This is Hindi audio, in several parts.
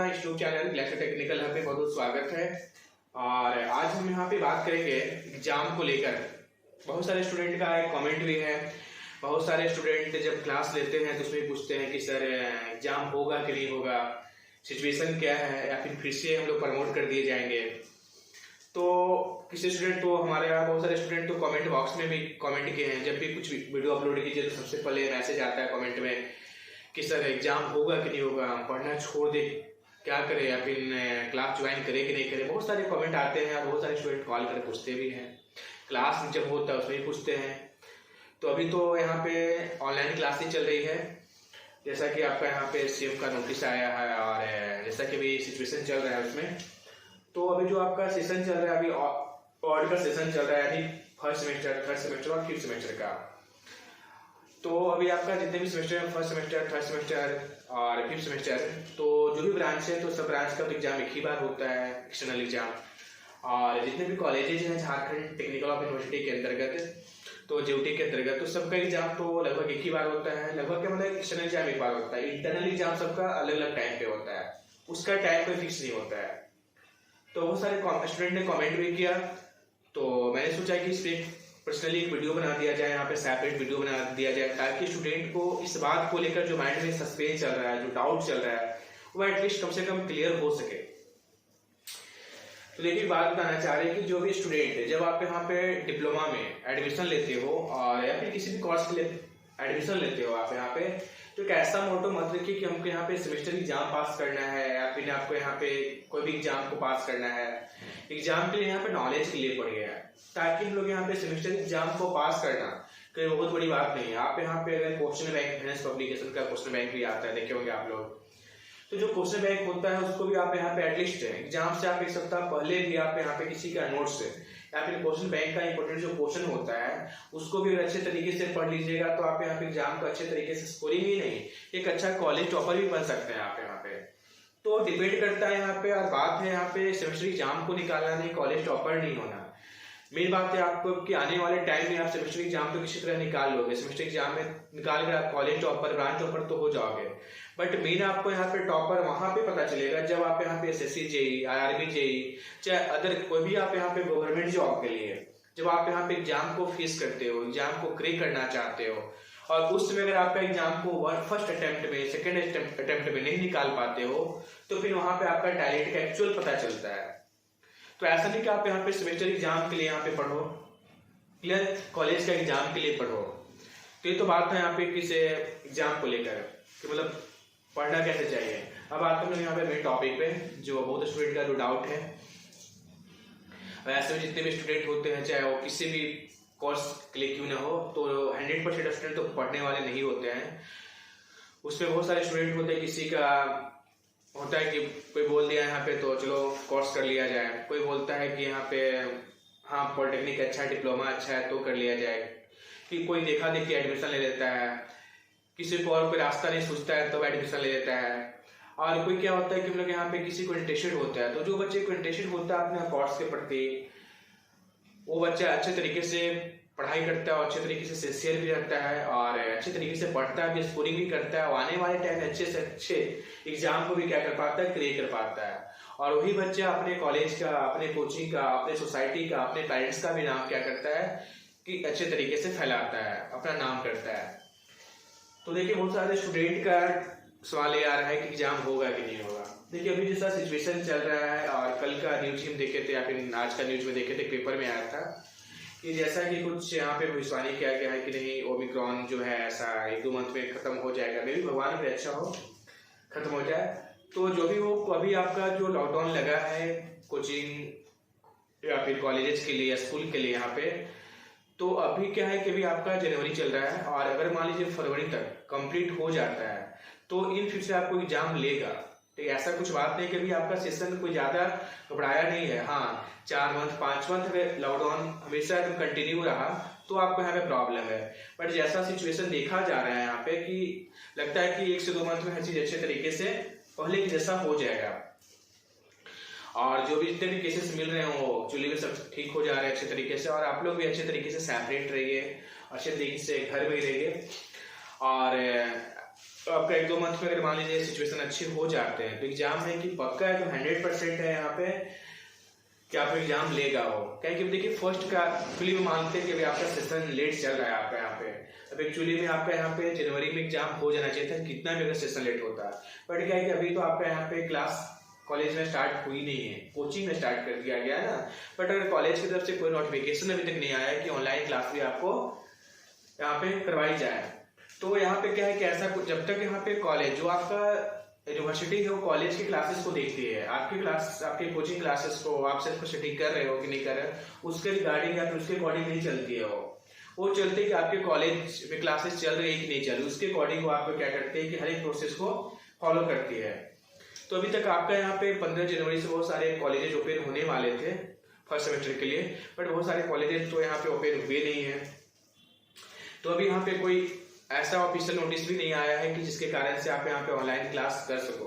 YouTube channel Glaxo technical hub में बहुत बहुत स्वागत है। और आज हम यहाँ पे बात करेंगे एग्जाम को लेकर। बहुत सारे स्टूडेंट का एक कमेंट भी है। बहुत सारे स्टूडेंट जब क्लास लेते हैं तो उसमें पूछते हैं कि सर एग्जाम होगा कि नहीं होगा, सिचुएशन क्या है, या फिर से हम लोग प्रमोट कर दिए जाएंगे। तो किसी स्टूडेंट तो हमारे यहाँ बहुत सारे स्टूडेंट तो कमेंट बॉक्स में भी कमेंट किए हैं। जब भी कुछ वीडियो अपलोड कीजिए तो सबसे पहले मैसेज आता है कमेंट में कि सर एग्जाम होगा कि नहीं होगा, पढ़ना छोड़ दे क्या करे, या फिर क्लास ज्वाइन करे कि नहीं करे। बहुत सारे कमेंट आते हैं और बहुत सारे स्टूडेंट कॉल कर पूछते भी हैं। क्लास जब होता है उसमें भी पूछते हैं। तो अभी तो यहाँ पे ऑनलाइन क्लासेस चल रही है, जैसा कि आपका यहाँ पे सीएम का नोटिस आया है और जैसा कि अभी सिचुएशन चल रहा है उसमें। तो अभी जो आपका सेशन चल रहा है, अभी ऑड का सेशन चल रहा है, यानी फर्स्ट सेमेस्टर, थर्ड सेमेस्टर और फिफ्थ सेमेस्टर का। तो अभी आपका जितने भी सेमेस्टर है, फर्स्ट सेमेस्टर, थर्ड सेमेस्टर और फिफ्थ सेमेस्टर, तो जो भी ब्रांच है तो सब ब्रांच का एग्जाम एक ही बार होता है, एक्सटर्नल एग्जाम। और जितने भी कॉलेजेज हैं झारखंड टेक्निकल ऑफ यूनिवर्सिटी के अंतर्गत, तो जेयूटी के अंतर्गत, तो सबका एग्जाम तो लगभग एक ही बार होता है। लगभग क्या मतलब एक्सटर्नल एग्जाम एक बार होता है, इंटरनल एग्जाम सबका अलग अलग टाइम पे होता है, उसका टाइम कोई फिक्स नहीं होता है। तो बहुत सारे स्टूडेंट ने कमेंट भी किया, तो मैंने सोचा कि इस पर पर्सनली एक वीडियो बना दिया जाए, यहाँ पे सेपरेट वीडियो बना दिया जाए, ताकि स्टूडेंट को इस बात को लेकर जो माइंड में सस्पेंस चल रहा है, जो डाउट चल रहा है, वो एटलीस्ट कम से कम क्लियर हो सके। तो देखिए बात बताना चाह रहे हैं कि जो भी स्टूडेंट है, जब आप यहाँ पे डिप्लोमा में एडमिशन लेते हो और या फिर किसी भी कोर्स के लिए एडमिशन लेते हो आप यहाँ पे, तो एक ऐसा मोटो मत रखिए कि हमको यहाँ पे सेमेस्टर एग्जाम पास करना है या फिर आपको यहाँ पे कोई भी एग्जाम को पास करना है। एग्जाम के लिए यहाँ पे नॉलेज के लिए पड़ गया है, ताकि हम लोग यहाँ पे सेमेस्टर एग्जाम को पास करना कोई बहुत बड़ी बात नहीं है। आप यहाँ पे अगर क्वेश्चन बैंक फाइनेंस पब्लिकेशन का क्वेश्चन बैंक भी आता है, देखे होंगे आप लोग। तो जो क्वेश्चन बैंक होता है उसको भी आप यहाँ पे एटलीस्ट एग्जाम से आप एक सप्ताह पहले भी आप यहाँ पे किसी का नोट्स या फिर क्वेश्चन बैंक का इंपॉर्टेंट जो क्वेश्चन होता है उसको भी अच्छे तरीके से पढ़ लीजिएगा। तो आप यहाँ पे एग्जाम को अच्छे तरीके से स्कोरिंग ही नहीं, एक अच्छा कॉलेज टॉपर भी बन सकते हैं आप यहाँ पे। तो डिपेंड करता है यहाँ पे, और बात है यहाँ पे सेमेस्टर एग्जाम को निकालना नहीं, कॉलेज टॉपर नहीं होना। मेन बात है आपको कि आने वाले टाइम में आप सेमेस्टर एग्जाम तो किसी तरह निकाल लोगे, सेमेस्टर एग्जाम में निकाल कर आप कॉलेज टॉपर, ब्रांच टॉपर तो हो जाओगे। बट मेन आपको यहाँ पे टॉपर वहां पे पता चलेगा जब आप यहाँ पे एसएससी जेई, आईआरबी जेई, चाहे अदर कोई भी आप यहाँ पे गवर्नमेंट जॉब के लिए जब आप यहाँ पे एग्जाम को फेस करते हो, एग्जाम को क्रैक करना चाहते हो, और उस समय अगर आपका एग्जाम को फर्स्ट अटेम्प्ट में, सेकेंड अटेम्प्ट में नहीं निकाल पाते हो, तो फिर वहां पे आपका टैलेंट का एक्चुअल पता चलता है। तो ऐसा नहीं कि आप यहाँ पे सेमेस्टर एग्जाम के लिए यहाँ पे पढ़ो, क्लियर, कॉलेज का एग्जाम के लिए पढ़ो। तो ये तो बात है यहाँ पे किसी एग्जाम को लेकर कि मतलब पढ़ना कैसे चाहिए। अब आते हैं यहाँ पे मेन टॉपिक पे, जो बहुत स्टूडेंट का जो डाउट है। वैसे में जितने भी स्टूडेंट होते हैं, चाहे वो किसी भी कोर्स के लिए क्यों ना हो, तो 100% स्टूडेंट तो पढ़ने वाले नहीं होते हैं। उसमें बहुत सारे स्टूडेंट होते हैं, किसी का होता है कि कोई बोल दिया यहाँ पे तो चलो कोर्स कर लिया जाए, कोई बोलता है कि यहाँ पे हाँ पॉलिटेक्निक अच्छा है, डिप्लोमा अच्छा है तो कर लिया जाए, कि कोई देखा देखी एडमिशन ले लेता है, किसी को और कोई रास्ता नहीं सोचता है तो एडमिशन ले लेता है। और कोई क्या होता है कि हम लोग यहाँ पे किसी को इंटरेस्टेड होता है, तो जो बच्चे को इंटरेस्टेड होता है अपने कोर्स के प्रति, वो बच्चा अच्छे तरीके से पढ़ाई करता है और अच्छे तरीके से सिंसियर भी रहता है और अच्छे तरीके से पढ़ता है, स्कोरिंग भी करता है, और आने वाले टाइम में अच्छे से अच्छे एग्जाम को भी क्या कर पाता है, क्लियर कर पाता है। और वही बच्चा अपने कॉलेज का, अपने कोचिंग का, अपने सोसाइटी का, अपने पेरेंट्स का भी नाम क्या करता है कि अच्छे तरीके से फैलाता है, अपना नाम करता है। तो देखिए बहुत सारे स्टूडेंट का सवाल ये आ रहा है कि एग्जाम होगा कि नहीं होगा। देखिए अभी जैसा सिचुएशन चल रहा है, और कल का न्यूज हम देखे थे या फिर आज का न्यूज में देखे थे, पेपर में आया था कि जैसा कि कुछ यहाँ पे भविष्यवाणी किया गया है कि नहीं ओमिक्रॉन जो है ऐसा 1-2 मंथ में खत्म हो जाएगा। मे भी भगवान भी अच्छा हो खत्म हो जाए। तो जो भी हो, अभी आपका जो लॉकडाउन लगा है कोचिंग या फिर कॉलेजेस के लिए, स्कूल के लिए यहाँ पे, तो अभी क्या है कि अभी आपका जनवरी चल रहा है, और अगर मान लीजिए फरवरी तक कंप्लीट हो जाता है तो इन फिर से आपको एग्जाम लेगा। तो ऐसा कुछ बात नहीं कि अभी आपका सेशन कोई ज्यादा घबराया नहीं है। हाँ 4 मंथ 5 मंथ अगर लॉकडाउन हमेशा कंटिन्यू रहा तो आपको यहाँ पे प्रॉब्लम है। बट जैसा सिचुएशन देखा जा रहा है यहाँ पे कि लगता है कि 1 से 2 मंथ में हर चीज अच्छे तरीके से पहले की जैसा हो जाएगा, और जो भी जितने भी केसेस मिल रहे हैं वो एक्चुअली में सब ठीक हो जा रहे हैं अच्छे तरीके से। और आप लोग भी अच्छे तरीके से सेपरेट रहिए, अच्छे तरीके से घर में रहिए, और तो आपका 1-2 मंथ में अगर मान लीजिए सिचुएशन अच्छे हो जाते हैं तो एग्जाम है कि पक्का है, तो 100% है यहाँ पे कि आप एग्जाम लेगा हो। क्या कि देखिए फर्स्ट का एक्चुअली में मानते हैं कि अभी आपका सेशन लेट चल रहा है आपका यहाँ पे। अब एक्चुअली में आपका यहाँ पे जनवरी में एग्जाम हो जाना चाहिए था, कितना भी अगर सेशन लेट होता। बट क्या है कि अभी तो आपका यहाँ पे क्लास कॉलेज में स्टार्ट हुई नहीं है, कोचिंग में स्टार्ट कर दिया गया है ना। बट अगर कॉलेज की तरफ से कोई नोटिफिकेशन अभी तक नहीं आया है कि ऑनलाइन क्लास भी आपको यहाँ पे करवाई जाए, तो यहाँ पे क्या है कि ऐसा कुछ जब तक यहाँ पे कॉलेज जो आपका यूनिवर्सिटी है वो कॉलेज के क्लासेस को देखती है, आपकी क्लास आपके कोचिंग क्लासेस को आप सिर्फ स्टडी कर रहे हो कि नहीं कर रहे, उसके रिगार्डिंग या फिर उसके अकॉर्डिंग नहीं चलती है। वो चलते हैं कि आपके कॉलेज में क्लासेस चल रही है कि नहीं चल रही, उसके अकॉर्डिंग वो आपको क्या करते हैं कि हर एक प्रोसेस को फॉलो करती है। तो अभी तक आपका यहाँ पे 15 जनवरी से बहुत सारे कॉलेजेस ओपन होने वाले थे फर्स्ट सेमेस्टर के लिए, बट बहुत सारे कॉलेजेस तो यहाँ पे ओपन हुए नहीं है। तो अभी यहाँ पे कोई ऐसा ऑफिशियल नोटिस भी नहीं आया है कि जिसके कारण से आप यहाँ पे ऑनलाइन क्लास कर सको।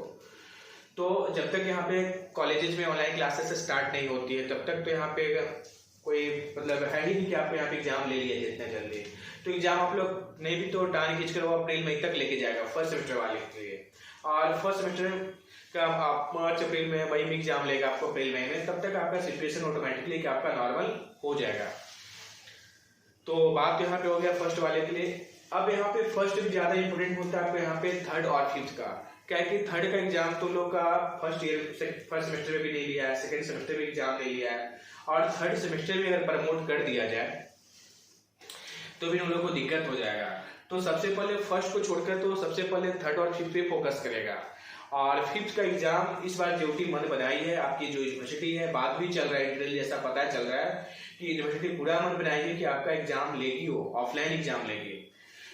तो जब तक यहाँ पे कॉलेजेस में ऑनलाइन क्लासेस स्टार्ट नहीं होती है तब तक तो यहाँ पे कोई मतलब है ही नहीं कि आप यहाँ पे एग्जाम ले लिया जितना जल्दी। तो एग्जाम आप लोग नहीं भी तो टाइम खींच कर वो अप्रैल मई तक लेके जाएगा फर्स्ट सेमेस्टर वाले के लिए, और फर्स्ट सेमेस्टर का आप मार्च अप्रैल में मई में एग्जाम लेगा आपको अप्रैल मई में, तब तक आपका सिचुएशन ऑटोमेटिकली आपका नॉर्मल हो जाएगा। तो बात यहाँ पे हो गया फर्स्ट वाले के लिए। अब यहाँ पे फर्स्ट भी ज्यादा इंपोर्टेंट होता है आपको यहाँ पे थर्ड और फिफ्थ का। क्या है कि थर्ड का एग्जाम तो लोग का फर्स्ट सेमेस्टर में भी नहीं लिया है, सेकंड सेमेस्टर में एग्जाम नहीं लिया है, और थर्ड सेमेस्टर में अगर प्रमोट कर दिया जाए तो भी उन लोगों को दिक्कत हो जाएगा। तो सबसे पहले फर्स्ट को छोड़कर तो सबसे पहले थर्ड और फिफ्थ पे फोकस करेगा। और फिफ्थ का एग्जाम इस बार जेयूटी मन बनाई है, आपकी जो यूनिवर्सिटी है बात भी चल रहा है इंटरनल जैसा पता चल रहा है कि यूनिवर्सिटी पूरा मन बनाई है कि आपका एग्जाम लेगी, वो ऑफलाइन एग्जाम लेगी।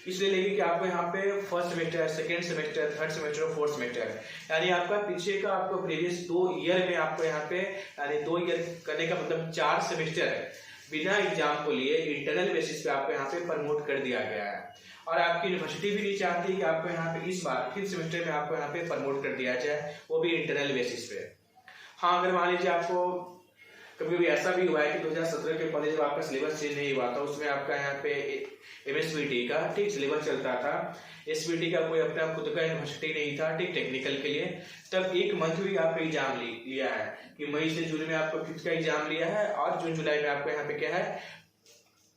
इसलिए लेगी कि आपको यहाँ पे first semester, second semester, third semester और फोर्थ सेमेस्टर, यानी आपका पीछे का आपको प्रीवियस 2 ईयर में आपको यहाँ पे यानी 2 ईयर करने का मतलब 4 सेमेस्टर बिना एग्जाम को लिए इंटरनल बेसिस पे आपको यहाँ पे प्रमोट कर दिया गया है। और आपकी यूनिवर्सिटी भी नहीं चाहती कि आपको यहाँ पे इस बार फिफ्थ सेमेस्टर में आपको यहाँ पे प्रमोट कर दिया जाए, वो भी इंटरनल बेसिस पे। हाँ, अगर मान लीजिए आपको कभी भी ऐसा भी हुआ है कि 2017 के कॉलेज में आपका सिलेबस चेंज नहीं हुआ था, उसमें आपका यहाँ पे MSBT का ठीक सिलेबस चलता था, SBT का कोई अपना खुद का यूनिवर्सिटी नहीं था ठीक टेक्निकल के लिए, तब 1 मंथ भी आपका एग्जाम लिया है कि मई से जून में आपको फिफ्थ का एग्जाम लिया है, और जून जुलाई में आपको यहाँ पे क्या है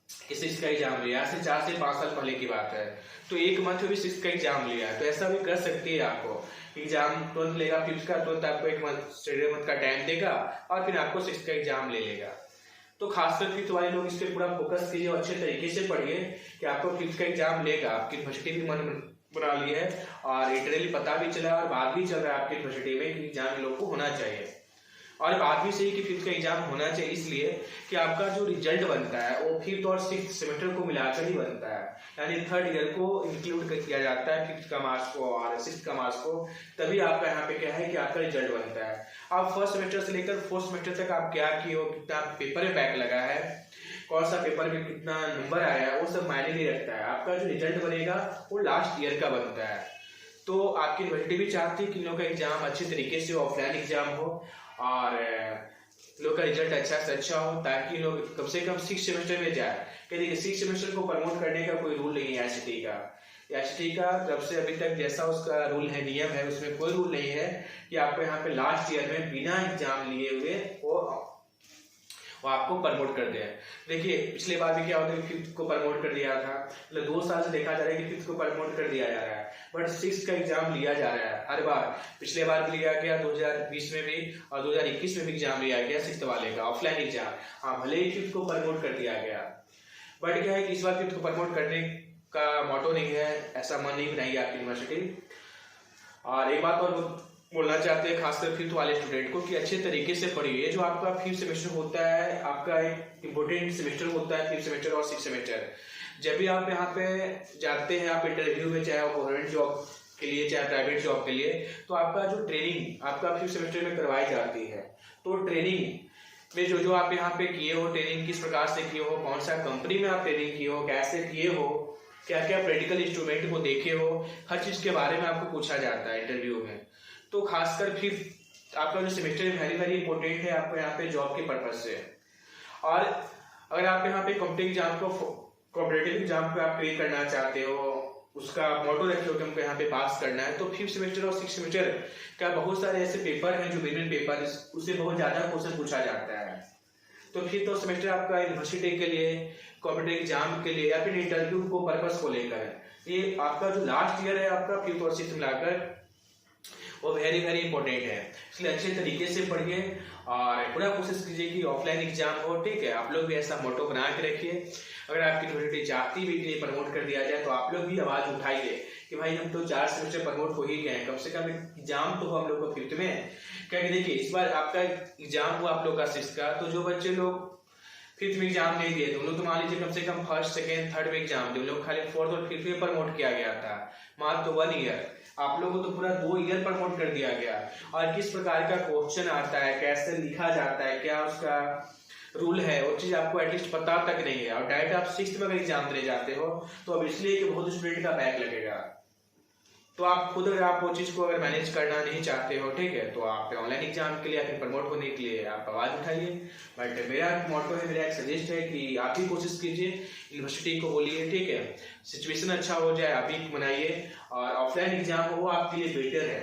सिक्स का एग्जाम लिया है। 4 से 5 साल पहले की बात है। तो 1 मंथ भी सिक्स का एग्जाम लिया है, तो ऐसा भी कर सकती है। आपको एग्जाम तुरंत लेगा फिफ्थ का, तुरंत आपको 1 मंथ का टाइम देगा और फिर आपको सिक्स का एग्जाम ले लेगा। तो खासकर फिफ्थ वाले लोग इस पर पूरा फोकस कीजिए और अच्छे तरीके से पढ़िए कि आपको फिफ्थ का एग्जाम लेगा। आपकी यूनिवर्सिटी भी मन बना ली है और इंटरनली पता भी चला और बात भी चल रहा है आपकी यूनिवर्सिटी में कि एग्जाम लोग को होना चाहिए। और बात भी सही कि फिफ्थ का एग्जाम होना चाहिए इसलिए कि आपका जो रिजल्ट बनता है वो फिफ्थ और सिक्स्थ सेमेस्टर को मिलाकर ही बनता है, यानी थर्ड ईयर को इंक्लूड किया जाता है फिफ्थ का मार्क्स को और सिक्स्थ का मार्क्स को, तभी आपका यहाँ पे क्या है कि आपका रिजल्ट बनता है। आप फर्स्ट सेमेस्टर से लेकर फोर्थ सेमेस्टर तक आप क्या किए हो, कितना पेपर में बैक लगा है, कौन सा पेपर में कितना नंबर आया है, वो सब मायने नहीं रखता है। आपका जो रिजल्ट बनेगा वो लास्ट ईयर का बनता है। तो आपकी यूनिवर्सिटी भी चाहती है कि लोगों का एग्जाम अच्छे तरीके से ऑफलाइन एग्जाम हो और लोग का रिजल्ट अच्छा से अच्छा हो, ताकि लोग कम से कम 6 सेमेस्टर में जाए। देखिए 6 सेमेस्टर को प्रमोट करने का कोई रूल नहीं है एचटी का। एचटी का तब से अभी तक जैसा उसका रूल है, नियम है, उसमें कोई रूल नहीं है कि आपको यहाँ पे लास्ट ईयर में बिना एग्जाम लिए हुए वो आपको प्रमोट कर दिया। देखिए पिछले बार भी क्या होता है, फिफ्थ को प्रमोट कर दिया था, मतलब 2 साल से देखा जा रहा है कि फिफ्थ को प्रमोट कर दिया जा रहा है, बट सिक्स्थ का एग्जाम लिया जा रहा है हर बार। पिछले बार भी लिया गया 2020 में भी और 2021 में भी एग्जाम लिया गया सिक्स्थ वाले का ऑफलाइन एग्जाम। हाँ, भले ही फिफ्थ को प्रमोट कर दिया गया, बट क्या है कि इस बार फिफ्थ को प्रमोट करने का मोटो नहीं है, ऐसा मन नहीं बनाई आपकी यूनिवर्सिटी। और एक बात और बोलना चाहते हैं खासकर फिफ्थ वाले स्टूडेंट को कि अच्छे तरीके से पढ़िए। जो आपका फिफ्थ सेमेस्टर होता है, आपका एक इम्पोर्टेंट सेमेस्टर होता है फिफ्थ सेमेस्टर और सिक्स्थ सेमेस्टर। जब भी आप यहाँ पे जाते हैं आप इंटरव्यू में, चाहे गवर्नमेंट जॉब के लिए चाहे प्राइवेट जॉब के लिए, तो आपका जो ट्रेनिंग आपका फिफ्थ सेमेस्टर में करवाई जाती है। तो ट्रेनिंग में जो आप यहाँ पे किए हो, ट्रेनिंग किस प्रकार से किए हो, कौन सा कंपनी में आप ट्रेनिंग किए हो, कैसे किए हो, क्या क्या प्रैक्टिकल इंस्ट्रूमेंट को देखे हो, हर चीज के बारे में आपको पूछा जाता है इंटरव्यू में। तो खासकर फिर आपका जो सेमेस्टर वेरी वेरी इंपॉर्टेंट है आपको यहाँ पे जॉब के पर्पज से। और अगर आप यहाँ पे कॉम्पिटिटिव एग्जाम को आप क्लियर करना चाहते हो उसका मोटो रखे हो कि हमको यहाँ पे पास करना है, तो 5th सेमेस्टर और 6th सेमेस्टर का बहुत सारे ऐसे पेपर हैं जो विभिन्न पेपर उससे बहुत ज्यादा क्वेश्चन पूछा जाता है। तो 5th और सेमेस्टर आपका यूनिवर्सिटी के लिए, कॉम्पिटेटिव एग्जाम के लिए या फिर इंटरव्यू को पर्पस को लेकर है। ये आपका जो लास्ट ईयर है आपका 5th और 6th मिलाकर, वो वेरी वेरी इंपॉर्टेंट है, इसलिए अच्छे तरीके से पढ़िए और पूरा कोशिश कीजिए कि ऑफलाइन एग्जाम हो। ठीक है, आप लोग भी ऐसा मोटो बना के रखिए। अगर आपकी यूनिवर्सिटी चाहती भी कि प्रमोट कर दिया जाए तो आप लोग भी आवाज उठाइए कि भाई हम तो 4 सेमेस्टर प्रमोट हो ही गए हैं, कम से कम एग्जाम तो हो हम लोग को 5th में। क्या देखिए इस बार आपका एग्जाम हुआ आप लोग का 6th का, तो जो बच्चे लोग 5th में एग्जाम नहीं दिए थे उन लोग तो मान लीजिए कम से कम 1st, 2nd, 3rd में एग्जाम दिए, उन लोग खाली 4th और 5th में प्रमोट किया गया था, मात्र 1 ईयर। आप लोगों को तो पूरा 2 ईयर प्रमोट कर दिया गया। और किस प्रकार का क्वेश्चन आता है, कैसे लिखा जाता है, क्या उसका रूल है, वो चीज आपको एटलीस्ट पता तक नहीं है। और डायरेक्ट आप 6th में अगर एग्जाम देने जाते हो तो अब इसलिए कि बहुत स्टूडेंट का बैक लगेगा, तो आप खुद अगर आप वो चीज को अगर मैनेज करना नहीं चाहते हो, ठीक है, तो आप ऑनलाइन एग्जाम के लिए फिर प्रमोट होने के लिए आप आवाज उठाइए। बट मेरा मोटो है, मेरा एक सजेस्ट है कि आप ही कोशिश कीजिए, यूनिवर्सिटी को बोलिए, ठीक है, सिचुएशन अच्छा हो जाए आप ही बनाइए और ऑफलाइन एग्जाम हो वो आपके लिए बेटर है,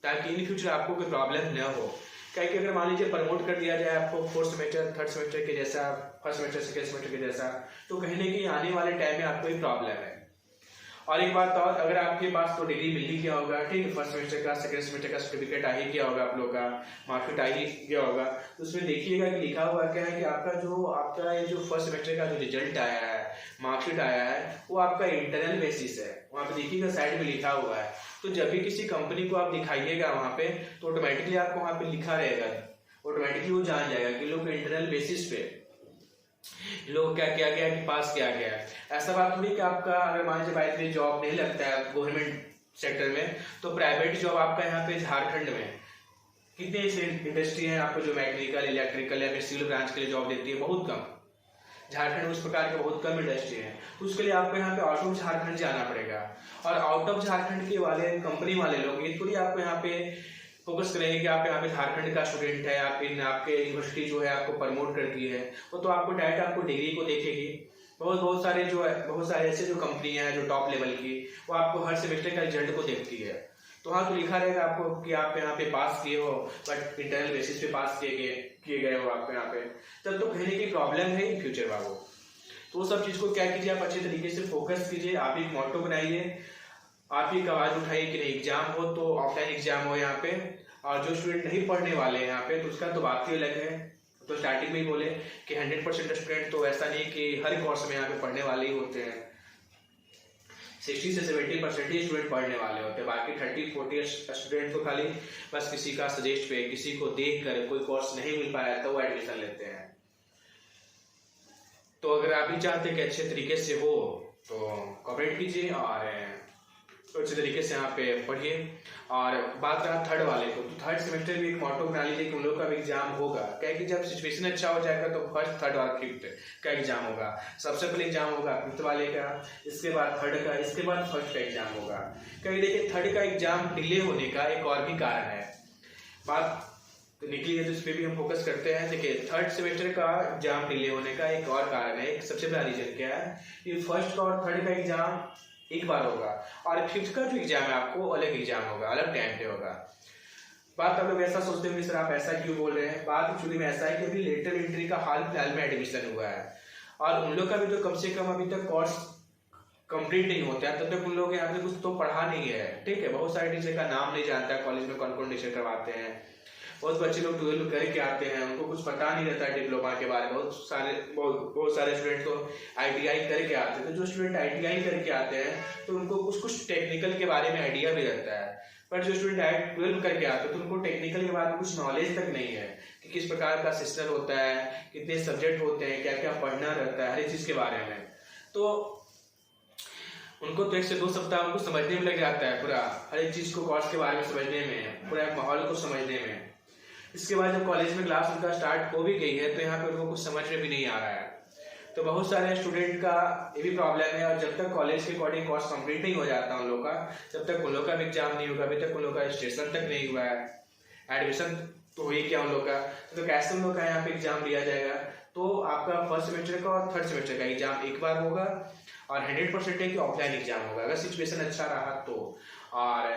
ताकि इन फ्यूचर आपको कोई प्रॉब्लम न हो। क्या कि अगर मान लीजिए प्रमोट कर दिया जाए आपको 4th सेमेस्टर 3rd सेमेस्टर के जैसा, 1st सेमेस्टर 2nd सेमेस्टर के जैसा, तो कहीं ना कहीं आने वाले टाइम में आपको एक प्रॉब्लम है। और एक बात और, अगर आपके पास तो डिग्री मिल ही गया होगा, ठीक है, 1st सेमेस्टर का 2nd सेमेस्टर का सर्टिफिकेट आ ही गया होगा, आप लोग का मार्कशीट आ ही गया होगा, तो उसमें देखिएगा कि लिखा हुआ क्या है कि आपका ये जो 1st सेमेस्टर का जो रिजल्ट आया है, मार्कशीट आया है, वो आपका इंटरनल बेसिस है। वहाँ पे देखिएगा साइड में लिखा हुआ है, तो जब भी किसी कंपनी को आप दिखाइएगा वहाँ पे, तो ऑटोमेटिकली आपको वहाँ पे लिखा रहेगा, ऑटोमेटिकली वो जान जाएगा कि लोग इंटरनल बेसिस पे लोग क्या किया गया कि पास किया गया है। ऐसा बात थोड़ी कि आपका अगर मान लीजिए बाई में जॉब नहीं लगता है गवर्नमेंट सेक्टर में, तो प्राइवेट जॉब आपका यहाँ पे झारखंड में कितने इंडस्ट्री है आपको जो मैकेनिकल, इलेक्ट्रिकल या फिर सिविल ब्रांच के लिए जॉब देती है, बहुत कम। झारखंड में उस प्रकार के बहुत कम इंडस्ट्री है, तो उसके लिए आपको यहाँ पे आउट ऑफ झारखंड जाना पड़ेगा। और आउट ऑफ झारखंड के वाले कंपनी वाले लोग ये थोड़ी आपको यहाँ पे फोकस करेंगे कि आप यहाँ पे झारखंड का स्टूडेंट है, आपके यूनिवर्सिटी जो है आपको प्रमोट करती है, वो तो आपको डायरेक्ट आपको डिग्री को देखेगी। बहुत सारे ऐसे जो कंपनियां हैं जो टॉप लेवल की, वो आपको हर सेमेस्टर का रिजल्ट को देखती है। तो हाँ, तो लिखा रहेगा आपको कि आप यहाँ पे पास किए हो, बट इंटरनल बेसिस पे पास किए गए हो आप यहाँ पे, तब तो कहने की प्रॉब्लम है इन फ्यूचर बाबू। तो सब चीज को क्या कीजिए, आप अच्छे तरीके से फोकस कीजिए, आप एक मोटो बनाइए, आप ही आवाज उठाइए कि नहीं एग्जाम हो तो ऑफलाइन एग्जाम हो यहाँ पे। और जो स्टूडेंट नहीं पढ़ने वाले हैं यहाँ पे, तो उसका तो बात ही अलग है। तो स्टार्टिंग में ही बोले कि 100% स्टूडेंट तो ऐसा नहीं कि हर कोर्स में यहाँ पे पढ़ने वाले ही होते हैं, 60 से 70% ही स्टूडेंट पढ़ने वाले होते हैं, बाकी 30-40 स्टूडेंट तो खाली बस किसी का सजेस्ट पे, किसी को देख कर कोई कोर्स नहीं मिल पाया तो वो एडमिशन लेते हैं। तो अगर आप भी चाहते हैं कि अच्छे तरीके से हो तो कॉपरेट कीजिए और अच्छे तरीके से यहाँ पे पढ़िए। और बात रहा 3rd वाले को, तो 3rd सेमेस्टर भी एक मोटो बना लीजिए कि उन लोग का भी एग्जाम होगा। क्या कि जब सिचुएशन अच्छा हो जाएगा तो 1st, 3rd और 5th का एग्जाम होगा। सबसे पहले एग्जाम होगा 5th वाले का, इसके बाद 3rd का, इसके बाद 1st का एग्जाम होगा। क्योंकि देखिए 3rd का एग्जाम डिले होने का एक और भी कारण है, बात तो निकली है तो इस पर भी हम फोकस करते हैं। देखिए 3rd सेमेस्टर का एग्जाम डिले होने का एक और कारण है, एक सबसे बड़ा रीजन क्या है कि 1st का और 3rd का एग्जाम एक बार होगा और 5th का जो एग्जाम है आपको अलग एग्जाम होगा, अलग टाइम पे होगा। बात आप लोग ऐसा सोचते होंगे सर आप ऐसा क्यों बोल रहे हैं, बात एक्चुअली में ऐसा है कि अभी लेटर एंट्री का हाल फिलहाल में एडमिशन हुआ है और उन लोग का भी तो कम से कम अभी तक कोर्स कंप्लीट नहीं होता है, तब तक उन लोग यहाँ पे कुछ तो पढ़ा नहीं है, ठीक है। बहुत सारे टीचर का नाम नहीं जानता है, कॉलेज में कौन कौन टीचर करवाते हैं। बहुत बच्चे लोग 12 करके आते हैं, उनको कुछ पता नहीं रहता है डिप्लोमा के बारे में। बहुत सारे स्टूडेंट तो ITI करके आते हैं, तो जो स्टूडेंट ITI करके आते हैं तो उनको कुछ टेक्निकल के बारे में आइडिया भी रहता है, पर जो स्टूडेंट डायरेक्ट 12 करके आते हैं तो उनको टेक्निकल के बारे में कुछ नॉलेज तक नहीं है कि किस प्रकार का सिस्टम होता है, कितने सब्जेक्ट होते हैं, क्या क्या पढ़ना रहता है, हर एक चीज के बारे में। तो उनको तो 1 से 2 सप्ताह उनको समझने में लग जाता है, पूरा हर एक चीज को कोर्स के बारे में समझने में, पूरा माहौल को समझने में। इसके बाद जब कॉलेज में क्लास उनका स्टार्ट हो भी गई है तो यहाँ पे उनको कुछ समझ में भी नहीं आ रहा है। तो बहुत सारे स्टूडेंट का ये भी प्रॉब्लम है। और जब तक कॉलेज के अकॉर्डिंग कोर्स कंप्लीट नहीं हो जाता उन लोग का, जब तक उन लोग का भी एग्जाम नहीं होगा, अभी तक उन लोग का रजिस्ट्रेशन तक नहीं हुआ है, एडमिशन तो ये क्या उन लोग का, तो कैसे उन लोग का यहाँ पे एग्जाम लिया जाएगा, तो आपका फर्स्ट सेमेस्टर का और थर्ड सेमेस्टर का एग्जाम एक बार होगा और 100% है कि ऑफलाइन एग्जाम होगा अगर सिचुएशन अच्छा रहा तो। और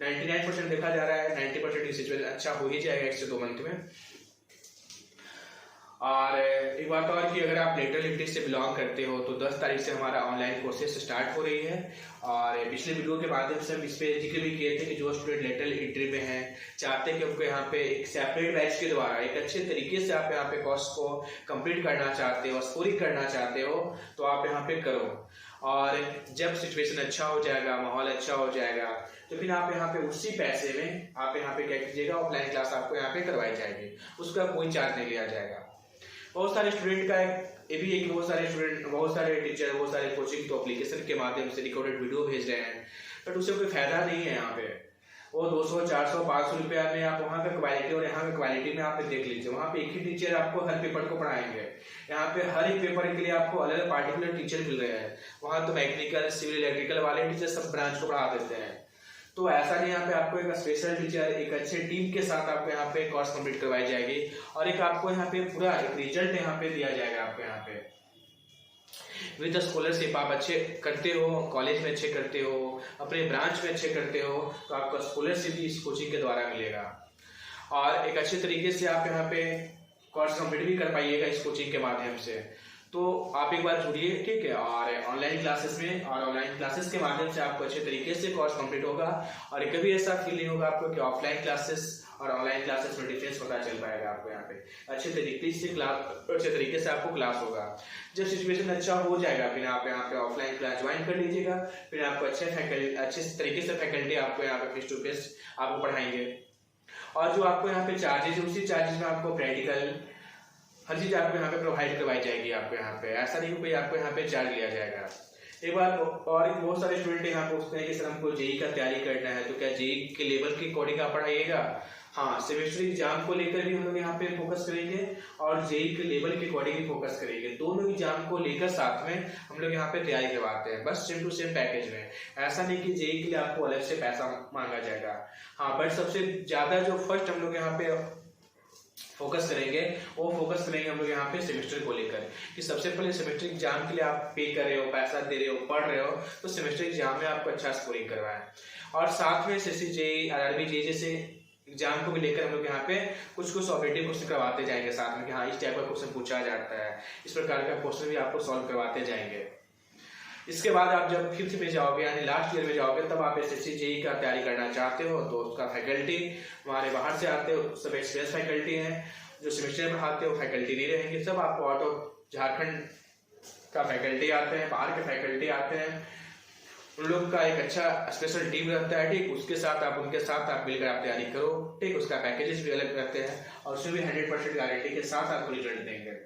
99% देखा जा रहा है 90% की सिचुएशन अच्छा हो ही जाएगा 1 से 2 मंथ में। और एक बात और कि अगर आप लेटरल एंट्री से बिलोंग करते हो तो 10 तारीख से हमारा ऑनलाइन कोर्सेज स्टार्ट हो रही है। और पिछले वीडियो के माध्यम से हम इस पे जिक्र भी किए थे कि जो स्टूडेंट लेटरल एंट्री में हैं चाहते हैं कि उनको यहाँ पे एक सेपरेट बैच के द्वारा एक अच्छे तरीके से आप यहाँ पे कोर्स को कंप्लीट करना चाहते हो, स्कोरिंग करना चाहते हो, तो आप यहाँ पे करो। और जब सिचुएशन अच्छा हो जाएगा, माहौल अच्छा हो जाएगा, तो फिर आप यहाँ पे उसी पैसे में आप यहाँ पे क्या कीजिएगा, ऑफलाइन क्लास आपको यहाँ पे करवाई जाएगी, उसका कोई चार्ज नहीं लिया जाएगा। बहुत सारे स्टूडेंट का ये भी है कि बहुत सारे स्टूडेंट, बहुत सारे टीचर, बहुत सारे कोचिंग तो एप्लीकेशन के माध्यम से रिकॉर्डेड वीडियो भेज रहे हैं, बट उससे कोई फायदा नहीं है। यहाँ पे वो 200, 400, 500 रुपया में आप वहाँ का क्वालिटी और यहाँ का क्वालिटी में आप देख लीजिए। वहाँ पे एक ही टीचर आपको हर पेपर को पढ़ाएंगे, यहाँ पे हर एक पेपर के लिए आपको अलग पार्टिकुलर टीचर मिल रहे हैं। वहाँ तो मैकेनिकल, सिविल, इलेक्ट्रिकल वाले टीचर सब ब्रांच को पढ़ा देते हैं, तो ऐसा नहीं, यहाँ पे आपको एक स्पेशल टीचर एक अच्छे टीम के साथ आपको यहाँ पे कोर्स कंप्लीट करवाई जाएगी और एक आपको यहाँ पे पूरा एक रिजल्ट यहाँ पे दिया जाएगा आपको यहाँ पे विद स्कॉलरशिप। आप अच्छे करते हो, कॉलेज में अच्छे करते हो, अपने ब्रांच में अच्छे करते हो, तो आपका स्कॉलरशिप भी इस कोचिंग के द्वारा मिलेगा और एक अच्छे तरीके से आप यहाँ पे कोर्स कंप्लीट भी कर पाइएगा इस कोचिंग के माध्यम से। तो आप एक बार जुड़िए, ठीक है। और ऑनलाइन क्लासेस में और ऑनलाइन क्लासेस के माध्यम से आपको अच्छे तरीके से कोर्स कंप्लीट होगा और कभी ऐसा फील नहीं होगा आपको कि ऑफलाइन क्लासेस और ऑनलाइन क्लासेस में डिफरेंस पता चल पाएगा आपको। यहाँ पे अच्छे तरीके से आपको क्लास होगा। जब सिचुएशन अच्छा हो जाएगा फिर आप यहाँ पे ऑफलाइन क्लास ज्वाइन कर लीजिएगा, फिर आपको अच्छे तरीके से फैकल्टी आपको यहाँ पे फेस टू फेस आपको पढ़ाएंगे। और जो आपको यहाँ पे चार्जेस है उसी चार्जेस में आपको प्रैक्टिकल हर चीज आपको यहाँ पे प्रोवाइड करवाई जाएगी आपको यहाँ पे। ऐसा नहीं कोई आपको यहाँ पे चार्ज लिया जाएगा। एक बार और बहुत सारे स्टूडेंट यहाँ पूछते हैं कि सर हमको जेई का तैयारी करना है, तो क्या जेई के लेवल के अकॉर्डिंग आप पढ़ाइएगा? हाँ, सेमेस्टर एग्जाम को लेकर भी हम लोग यहाँ पे फोकस करेंगे और जेई के लेवल के अकॉर्डिंग भी फोकस करेंगे। दोनों एग्जाम को लेकर साथ में हम लोग यहाँ पे तैयारी करवाते हैं, बस सेम टू सेम पैकेज में। ऐसा नहीं कि जेई के लिए आपको अलग से पैसा मांगा जाएगा। हाँ, बट सबसे ज्यादा जो फर्स्ट हम लोग यहाँ पे फोकस करेंगे हम लोग यहाँ पे सेमेस्टर को लेकर कि सबसे पहले सेमेस्टर एग्जाम के लिए आप पे कर रहे हो, पैसा दे रहे हो, पढ़ रहे हो, तो सेमेस्टर एग्जाम में आपको अच्छा स्कोरिंग करवाएं। और साथ में एसएससी जेईई, आरआरबी जेईई जैसे एग्जाम को भी लेकर हम लोग यहाँ पे कुछ ऑब्जेक्टिव क्वेश्चन करवाते जाएंगे साथ में कि हाँ इस टाइप का क्वेश्चन पूछा जाता है, इस प्रकार का क्वेश्चन भी आपको सॉल्व करवाते जाएंगे। इसके बाद आप जब 5th में जाओगे यानी लास्ट ईयर में जाओगे, तब आप एसएससी जेईई का तैयारी करना चाहते हो तो उसका फैकल्टी हमारे बाहर से आते हो, सब एक्सपीरियंस फैकल्टी हैं। जो सेमेस्टर में पढ़ाते हो फैकल्टी नहीं रहेंगे, सब आपको आउट ऑफ झारखंड का फैकल्टी आते हैं, बाहर के फैकल्टी आते हैं। उन लोग का एक अच्छा स्पेशल टीम रहता है, ठीक। उसके साथ आप उनके साथ आप मिलकर आप तैयारी करो, ठीक। उसका पैकेजेस भी अलग रहते हैं और उसमें भी 100% गारंटी के साथ आपको रिजल्ट देंगे।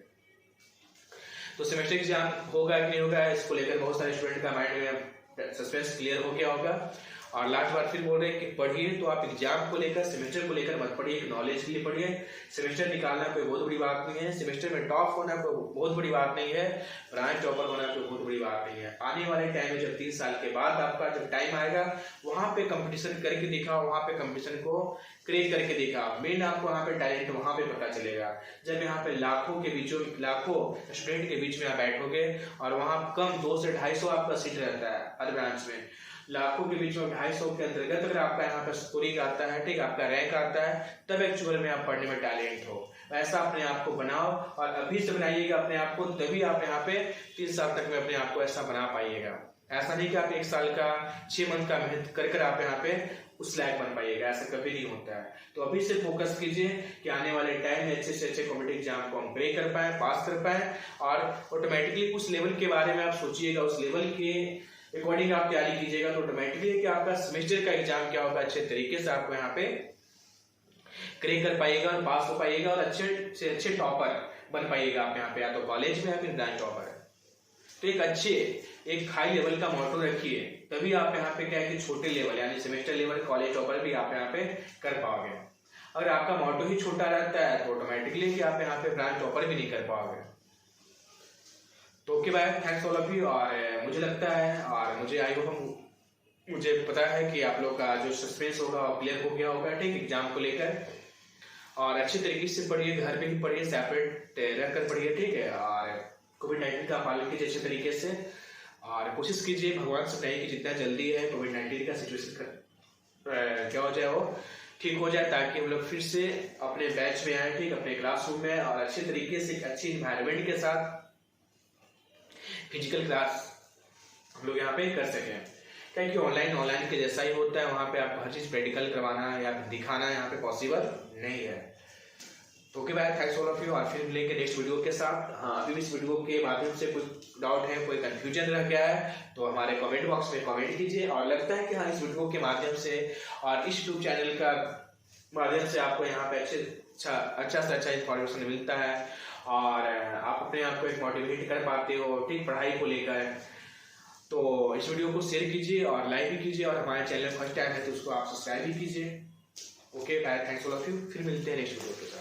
तो सेमेस्टर एग्जाम होगा कि नहीं होगा, इसको लेकर बहुत सारे स्टूडेंट का माइंड में सस्पेंस क्लियर हो गया होगा। और लास्ट बार फिर बोल रहे हैं कि पढ़िए, तो आप एग्जाम को लेकर, सेमेस्टर को लेकर मत पढ़िए, नॉलेज के लिए पढ़िए। सेमेस्टर निकालना कोई बहुत बड़ी बात नहीं है, सेमेस्टर में टॉप होना कोई बहुत बड़ी बात नहीं है, ब्रांच टॉपर होना कोई बहुत बड़ी बात नहीं है। आने वाले टाइम में जब 3 साल के बाद आपका जब टाइम आएगा, वहां पे कंपटीशन करके दिखा, वहां पे कंपटीशन को क्रिएट करके देखा, मेन आपको वहाँ पे टैलेंट वहां पे पता चलेगा। जब यहाँ पे लाखों स्टूडेंट के बीच में आप बैठोगे और वहाँ कम 200 से 250 आपका सीट रहता है हर ब्रांच में, लाखों के बीच में 250 के अंतर्गत अगर आपका यहाँ पर स्कोरिंग आता है, ठीक, आपका रैंक आता है, तब एक्चुअल में आप पढ़ने में टैलेंट हो। ऐसा अपने आप को बनाओ और अभी से बनाइएगा अपने आप को, तभी आप यहाँ पे 3 साल तक में अपने आप को ऐसा बना पाइएगा। ऐसा नहीं कि आप 1 साल का 6 मंथ का मेहनत कर आप यहाँ पे उस लायक बन पाइएगा, ऐसा कभी नहीं होता है। तो अभी से फोकस कीजिए कि आने वाले टाइम में अच्छे से अच्छे कॉम्पिटिटिव एग्जाम को हम क्लियर कर पाए, पास कर पाए और ऑटोमेटिकली उस लेवल के बारे में आप सोचिएगा, उस लेवल के अकॉर्डिंग आप तैयारी कीजिएगा, तो ऑटोमेटिकली कि आपका सेमेस्टर का एग्जाम क्या होगा, अच्छे तरीके से आपको यहाँ पे क्लियर कर पाइएगा और पास हो पाइएगा और अच्छे से अच्छे टॉपर बन पाइएगा आप यहाँ पे, या तो कॉलेज में या फिर ब्रांच टॉपर। तो एक हाई लेवल का मोटो रखिए, तभी आप यहाँ पे क्या है कि छोटे लेवल यानी सेमेस्टर लेवल, कॉलेज टॉपर भी आप यहाँ पे कर पाओगे। अगर आपका मोटो ही छोटा रहता है तो ऑटोमेटिकली कि आप यहाँ पे ब्रांच टॉपर भी नहीं कर पाओगे। तो okay bye, thanks all of you. और मुझे लगता है और मुझे पता है कि आप लोग का जो सस्पेंस होगा क्लियर हो गया होगा, ठीक, एग्जाम को लेकर। और अच्छे तरीके से पढ़िए, घर पे भी पढ़िए, सेपरेट रह कर पढ़िए, ठीक है। और कोविड-19 का पालन कीजिए अच्छे तरीके से और कोशिश कीजिए भगवान से चाहिए कि जितना जल्दी है कोविड-19 का सिचुएशन क्या हो जाए, वो ठीक हो जाए, ताकि हम लोग फिर से अपने बैच में आए, ठीक, अपने क्लासरूम में और अच्छे तरीके से अच्छी इन्वायरमेंट के साथ फिजिकल क्लास हम लोग यहाँ पे कर सकें। क्योंकि ऑनलाइन के जैसा ही होता है, वहाँ पे आप हर चीज़ प्रैक्टिकल करवाना या दिखाना यहाँ पे पॉसिबल नहीं है। तो okay bye, thanks all of you, और फिर मिलेंगे नेक्स्ट वीडियो के साथ। हाँ, अभी इस वीडियो के माध्यम से कुछ डाउट है, कोई कंफ्यूजन रह गया है तो हमारे कमेंट बॉक्स में कमेंट कीजिए। और लगता है कि हाँ, इस वीडियो के माध्यम से और इस यूट्यूब चैनल का माध्यम से आपको यहाँ पे अच्छा से अच्छा इंफॉर्मेशन मिलता है और आप अपने आप को एक मोटिवेट कर पाते हो, ठीक, पढ़ाई को लेकर। तो इस वीडियो को शेयर कीजिए और लाइक भी कीजिए, और हमारे चैनल फर्स्ट टाइम है तो उसको आप सब्सक्राइब भी कीजिए। Okay bye, thanks all of you, फिर मिलते हैं नेक्स्ट वीडियो पे।